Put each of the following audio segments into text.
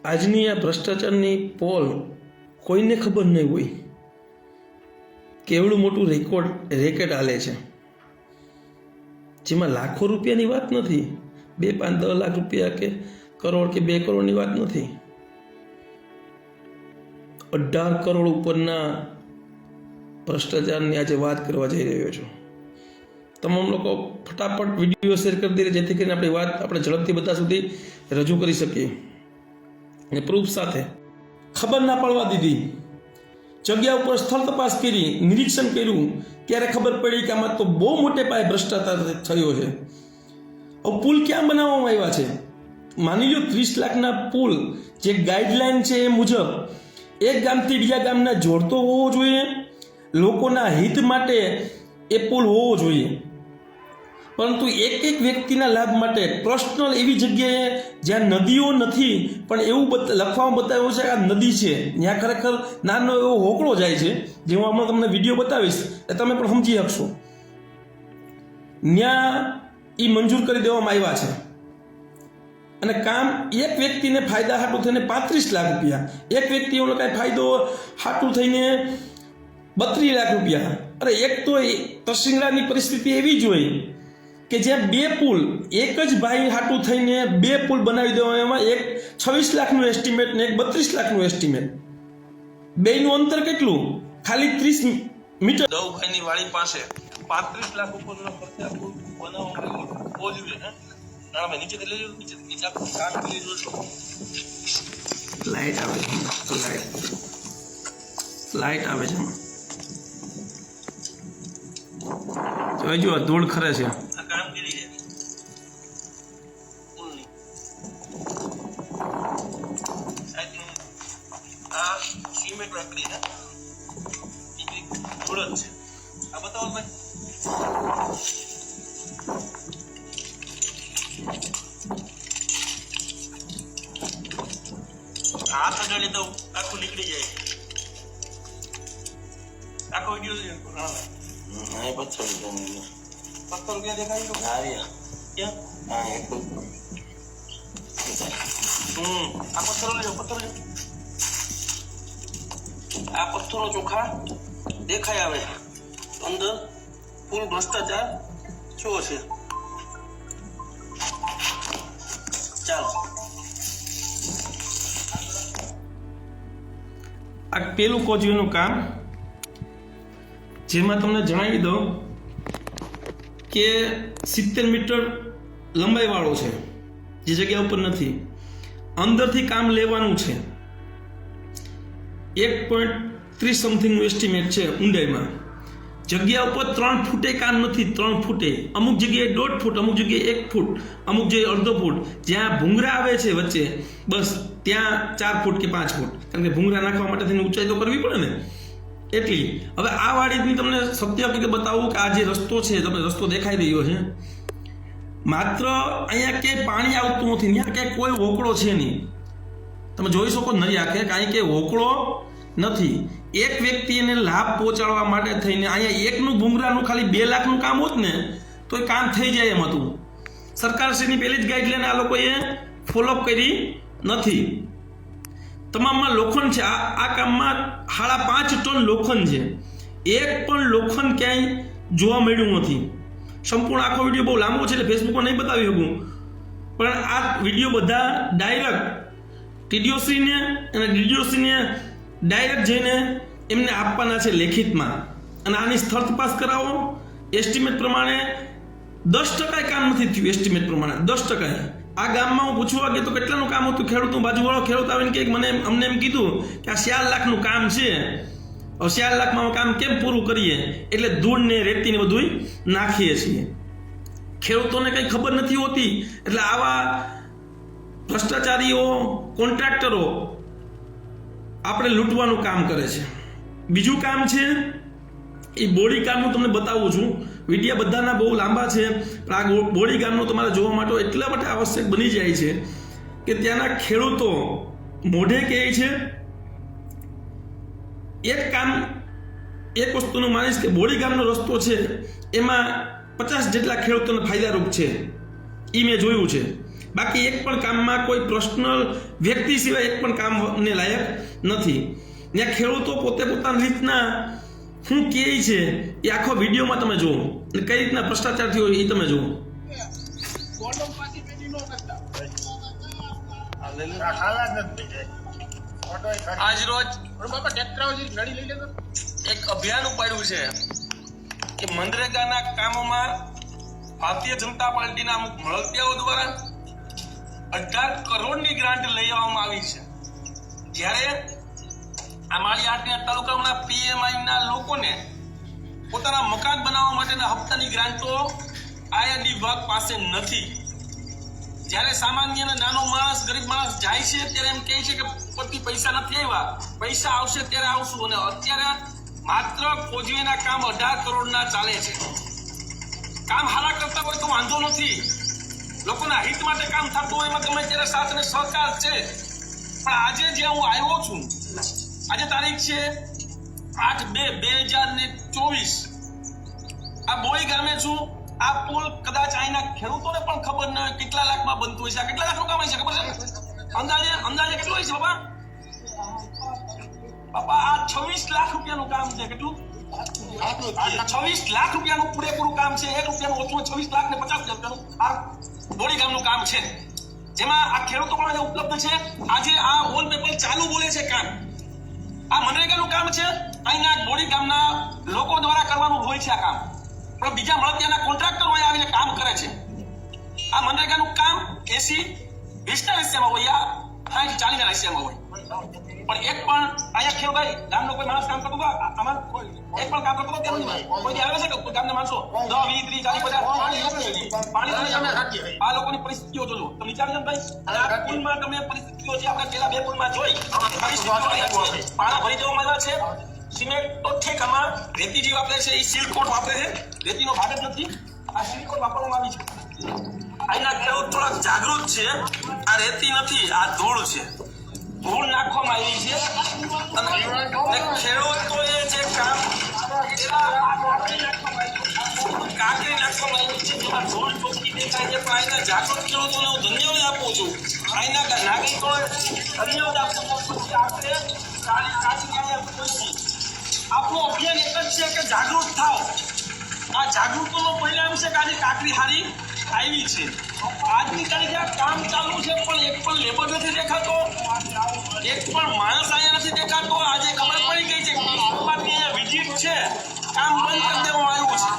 આજની આ ભ્રષ્ટાચારની પોલ કોઈને ખબર નહીં હોય કેવડું મોટું રેકેટ હાલે છે, જેમાં લાખો રૂપિયાની વાત નથી, 2, 5, 10 લાખ રૂપિયા કે કરોડ કે 2 કરોડની વાત નથી, 18 કરોડ ઉપરના ભ્રષ્ટાચારની આજે વાત કરવા જઈ રહ્યો છું. તમામ લોકો ફટાફટ વિડીયો શેર કરી દે જેથી કરીને આપણી વાત આપણે ઝડપથી બધા સુધી રજૂ કરી શકીએ અને પ્રૂફ સાથે. ખબર ના પડવા દીધી, જગ્યા ઉપર સ્થળ તપાસ કરી, નિરીક્ષણ કર્યું, ત્યારે ખબર પડી કે આમાં તો બહુ મોટે પાયે ભ્રષ્ટાચાર થયો છે. હવે પુલ ક્યાં બનાવવામાં આવ્યા છે? માની લો 30 લાખના પુલ જે ગાઈડલાઈન છે એ મુજબ એક ગામથી બીજા ગામના જોડતો હોવો જોઈએ, લોકોના હિત માટે એ પુલ હોવો જોઈએ, પરંતુ એક વ્યક્તિના લાભ માટે પર્સનલ એવી જગ્યાએ જ્યાં નદીઓ નથી પણ એવું લખવામાં બતાવ્યું છે કે આ નદી છે, ત્યાં ખરેખર નાનો એવો હોકળો જાય છે, જે હું હમણાં તમને વિડીયો બતાવીશ એ તમે પણ સમજી શકશો. ત્યાં એ મંજૂર કરી દેવામાં આવ્યા છે અને કામ એક વ્યક્તિને ફાયદા હાટું થઈને 35 લાખ રૂપિયા, એક વ્યક્તિનો કાંઈ ફાયદો હાટું થઈને 32 લાખ રૂપિયા. અરે એક તો તરસિંગડાની પરિસ્થિતિ એવી જ હોય કે જ્યાં 2 પુલ એક જ ભાઈ હાટું થઈને 2 પુલ બનાવી દેવામાં, એક 26 લાખનું એસ્ટિમેટ ને એક 32 લાખનું એસ્ટિમેટ, બેયનું અંતર કેટલું? ખાલી 30 મીટર. દવભાઈની વાડી પાસે 35 લાખ ઉપરનો ખર્ચા પુલ બનાવવામાં આવ્યો છે. ના ભાઈ નીચે લઈ લો, નીચે કામ કરી લો. લાઈટ આવે છે, તો લાઈટ આવે છે. જો ધૂળ ખરે છે. સિમેન્ટ વાપરી છે, ધૂળ જ છે. આ બતાવો ભાઈ. હાથ અડાડી દઉં આખું નીકળી જાય. આખો વિડીયો પથ્થર ક્યાં દેખાય? ક્યાં? આ પથ્થરો લેજો, પથ્થરો આ પથ્થરો ચોખ્ખા દેખાય આવે, અંદર ફૂલ ભ્રષ્ટાચાર શું છે. ચાલો આ પેલું કોચવીનું કામ, જેમાં તમને જણાવી દઉં કે 70 મીટર લંબાઈવાળો છે, જે જગ્યા ઉપર નથી. અંદરથી કામ લેવાનું છે. 1.30 સમથિંગનું એસ્ટિમેટ છે ઊંડાઈમાં. જગ્યા ઉપર 3 ફૂટે કામ નથી, 3 ફૂટે, અમુક જગ્યાએ 1.5 ફૂટ, અમુક જગ્યાએ 1 ફૂટ, અમુક જગ્યાએ અડધો ફૂટ. જ્યાં ભૂંગરા આવે છે વચ્ચે બસ ત્યાં 4 ફૂટ કે 5 ફૂટ, કારણ કે ભૂંગરા નાખવા માટે તેની ઊંચાઈ તો કરવી પડે ને એટલી. હવે આ વાડીની તમને સત્ય હકીકત બતાવું કે આ જે રસ્તો છે, તમને રસ્તો દેખાઈ રહ્યો છે, માત્ર અહીંયા ક્યાંય પાણી આવતું નથી, ત્યાં ક્યાંય કોઈ હોકળો છે નહીં. તમે જોઈ શકો નહીં આખે કાંઈ કે હોકળો નથી. એક વ્યક્તિને લાભ પહોંચાડવા માટે થઈને અહીંયા એકનું ભૂંગરાનું ખાલી 2 લાખનું કામ હોત ને તો એ કામ થઈ જાય એમ હતું. સરકારશ્રીની પહેલી જ ગાઈડલાઈન આ લોકોએ ફોલોઅપ કરી નથી. તમામમાં લોખંડ છે. આ કામમાં 5.5 ટન લોખંડ છે. એક પણ લોખંડ ક્યાંય જોવા મળ્યું નથી. સંપૂર્ણ આખો વિડીયો બહુ લાંબો છે એટલે ફેસબુકમાં નહીં બતાવી શકું, પણ આ વિડીયો બધા ડાયરેક્ટ ટીડીઓશ્રીને અને ડીડીઓશ્રીને ડાયરેક્ટ જઈને એમને આપવાના છે લેખિતમાં. અને આની સ્થળ તપાસ કરાવો. એસ્ટિમેટ પ્રમાણે 10% કામ નથી થયું. એસ્ટિમેટ પ્રમાણે 10%. આ ગામમાં હું પૂછવા ગયો તો કેટલાનું કામ હતું, ખેડૂતનું બાજુવાળો ખેડૂત આવીને કે અમને એમ કીધું કે આ 4 લાખનું કામ છે. હવે 4 લાખમાં કામ કેમ પૂરું કરીએ, એટલે ધૂળ ને રેતી ને બધું નાખીએ છીએ. ખેડૂતોને કંઈ ખબર નથી હોતી, એટલે આવા ભ્રષ્ટાચારીઓ, કોન્ટ્રાક્ટરો આપણે લૂંટવાનું કામ કરે છે. બીજું કામ છે એ બોડી કામનું તમને બતાવું છું. વિડીયો બધાના બહુ લાંબા છે, પણ આ બોડી કામનું તમારે જોવા માટે એટલા માટે આવશ્યક બની જાય છે કે ત્યાંના ખેડૂતો મોઢે કહે છે. એક વસ્તુનું માનીશ કે બોડી ગામનો રસ્તો છે એમાં 50 જેટલા ખેડૂતોને ફાયદારૂપ છે. એ મેં જોયું છે. બાકી એક પણ કામમાં કોઈ પર્સનલ વ્યક્તિ સિવાય એક પણ કામને લાયક નથી. ત્યાં ખેડૂતો પોતે પોતાની રીતના શું કહે છે એ આખો વિડીયોમાં તમે જુઓ, અને કઈ રીતના ભ્રષ્ટાચાર થયો એ તમે જુઓ. આજ રોજ એક અભિયાન ઉપાડ્યું છે કે મનરેગાના કામોમાં ભારતીય જનતા પાર્ટીના અમુક મળતિયાઓ દ્વારા 18 કરોડની ગ્રાન્ટ લઈ આવવામાં આવી છે. જ્યારે આ માળી આટના તાલુકાના પીએમઆઈ ના લોકોને પોતાના મકાન બનાવવા માટેના હપ્તાની ગ્રાન્ટો આઈઆરડી વિભાગ પાસે નથી. જ્યારે સામાન્ય અને નાનો માણસ, ગરીબ માણસ જાય છે ત્યારે એમ કહે છે કે પતિ પૈસા નથી આવ્યા, પૈસા આવશે ત્યારે આવશું. અને અત્યારે માત્ર ફોજીના કામ 18 કરોડના ચાલે છે. કામ હારા કરતા હોય તો વાંધો નથી, લોકોના હિત માટે કામ થતું હોય એમાં ગમે ત્યારે સાથ અને સહકાર છે. પણ આજે જ્યાં હું આવ્યો છું, આજે તારીખ છે 8/2/2024, આ બોઈ ગામે છું. આ પુલ કદાચ અહીંના ખેડૂતોને પણ ખબર ન હોય કેટલા લાખમાં બનતું હોય છે. કેટલા લાખનું કામ હોય છે ખબર છે? અંદાજે કેટલું હોય છે બાપા? આ 26 લાખ રૂપિયાનું કામ છે. કેટલું? 26 લાખ રૂપિયાનું પૂરેપૂરું કામ છે. 1 રૂપિયાનું ઓછું, 26 લાખ ને 50 રૂપિયાનું આ બોડી ગામનું કામ છે, જેમાં આ ખેડૂતો પણ ઉપલબ્ધ છે. આજે આ ઓન પેપર ચાલુ બોલે છે કામ. આ મનરેગાનું કામ છે, અહીંના બોડી ગામના લોકો દ્વારા કરવાનું હોય છે આ કામ. પણ બીજા મળતિયાના કોન્ટ્રાક્ટર હોય આવીને કામ કરે છે. આ મનરેગાનું કામ 80-20 રશિયામાં હોય, આ 60-40 રશિયામાં હોય. પણ એક પણ અહીંયા ખેડૂત ગામનો કોઈ માણસ કામ કરતો હતો? આમાં એક પણ કામ કરતો હતો? કોઈ આવે છે કે ગામના માણસો 10, 20, 30, 40, 50 પાણી આ લોકોની પરિસ્થિતિઓ જોજો તમે. વિચારજો ભાઈ, આ પુલમાં તમે પરિસ્થિતિઓ જે આપણે પેલા 2 પુલમાં જોઈ, પાણા ભરી દેવામાં આવ્યા છે. સિમેન્ટ તો ઠીક, આમાં રેતી વાપરે છે, એ સિલ્કોટ વાપરે છે. રેતીનો ભાગ જ નથી, આ સિલ્કોટ વાપરવામાં આવી છે. અહીંના ખેડૂત થોડા જાગૃત છે. આ રેતી નથી, આ ધૂળ છે. ધૂળ નાખવામાં આવી છે અને ખેડૂતોએ જે કામ કાંકરી નાખવામાં આવી છે, જેમાં ધૂળ ચોખ્ખી દેખાય છે. પણ અહીંના જાગૃત ખેડૂતોને હું ધન્યવાદ આપું છું. અહીંના નાગરિકોને ધન્યવાદ આપું છું. આપણે આપણું અભિયાન એક જ છે કે જાગૃત થાવ. આ જાગૃતિનું પરિણામ છે કે આજે કાંકરી હારી આવી છે. આજની તારીખે આ કામ ચાલુ છે, પણ એક પણ લેબર નથી દેખાતો, એક પણ માણસ અહીંયા નથી દેખાતો. આજે ખબર પડી ગઈ છે વિઝિટ છે, કામ બંધ કરી દેવામાં આવ્યું છે.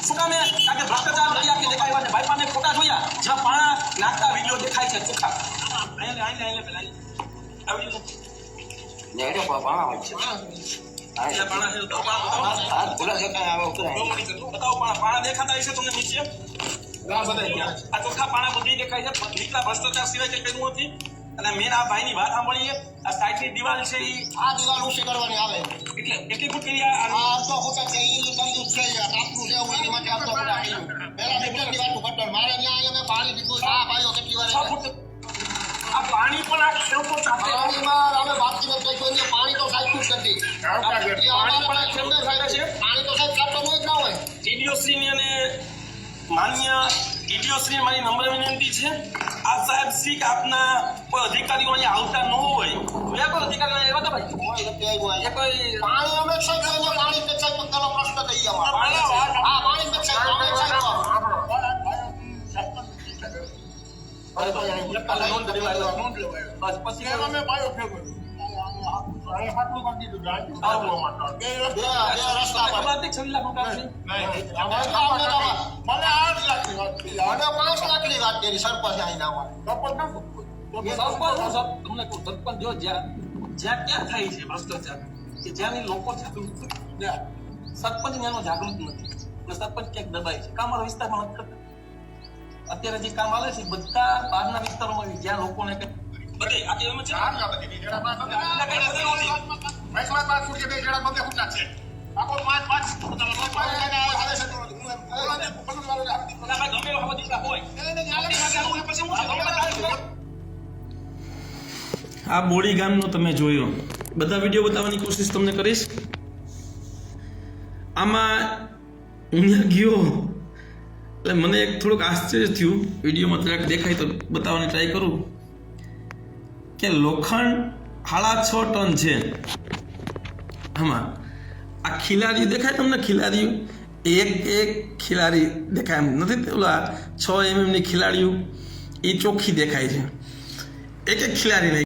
શું કામે? કારણ કે ભ્રષ્ટાચાર રહ્યા કે દેખાય છે. ભાઈ પાસે ફોટા જોયા જ્યાં પાણા નાખતા વિડીયો દેખાય છે ચોખ્ખા. અહીંયા પેલા આવી પાણા દેખાતા હશે તમને નીચે? આ ચોખ્ખા પાણા બધી દેખાય છે. નીકળા ભ્રષ્ટાચાર સિવાય કઈ કર્યું નથી. અને મેન આ ભાઈની વાત સાંભળીએ, આ સાઈડની દિવાલ છે, આ દિવાલ ઊંચી કરવાની આવે એટલે કેટલી ફૂટ કરી? આ અડધો ફૂટ છે. ઈ બંદૂક છે, કાપનું છે, એની માટે અડધો ફૂટ કર્યું. પહેલા કેટલી દિવાલનું કટર મારે ત્યાં અમે પાણી દીધું. આ ભાઈઓ કેટલી વાર 6 ફૂટ. આ પાણી પણ આ ખેડૂતો સાથે પાણીમાં અમે બાકી નથી કોઈ પાણી તો સાચું જ નથી. પાણી પણ ખેડૂતો સાથે છે. પાણી તો સાહેબ કાપતો જ ના હોય. ટીડીઓશ્રી અને માન્ય ટીડીઓશ્રી મારી નમ્ર વિનંતી છે, આ સાહેબ શ્રી કે આપના કોઈ અધિકારીઓ અહીંયા આવતા ન હોય. જોયા કોઈ અધિકારીઓ આવ્યા હતા ભાઈ? કોઈ પાણી અમે પાણી સાહેબ પેલો પ્રશ્ન થઈ ગયા. પાણી સરપંચ એનો જાગૃત નથી, સરપંચ ક્યાંક દબાય છે. કામ મારા વિસ્તારમાં નથી કરતા. અત્યારે જે કામ આવે છે બધા બહારના વિસ્તારોમાં જ્યાં લોકોને બધે આ કેમ છે આ બોડી ગામનો તમે જોયો, બધા વિડીયો બતાવવાની કોશિશ તમને કરીશ. આમાં હું ગયો એટલે મને એક થોડુંક આશ્ચર્ય થયું, વિડીયોમાં જરાક દેખાય તો બતાવવાની ટ્રાય કરું કે લોખંડ 6.5 ટન છે આમાં. આ ખિલાડી દેખાય તમને? ખિલાડીઓ એક ખિલાડી દેખાય એમ નથી, ઓલા 6 mm ની ખિલાડીઓ એ ચોખ્ખી દેખાય છે, એક ખિલાડી નહીં.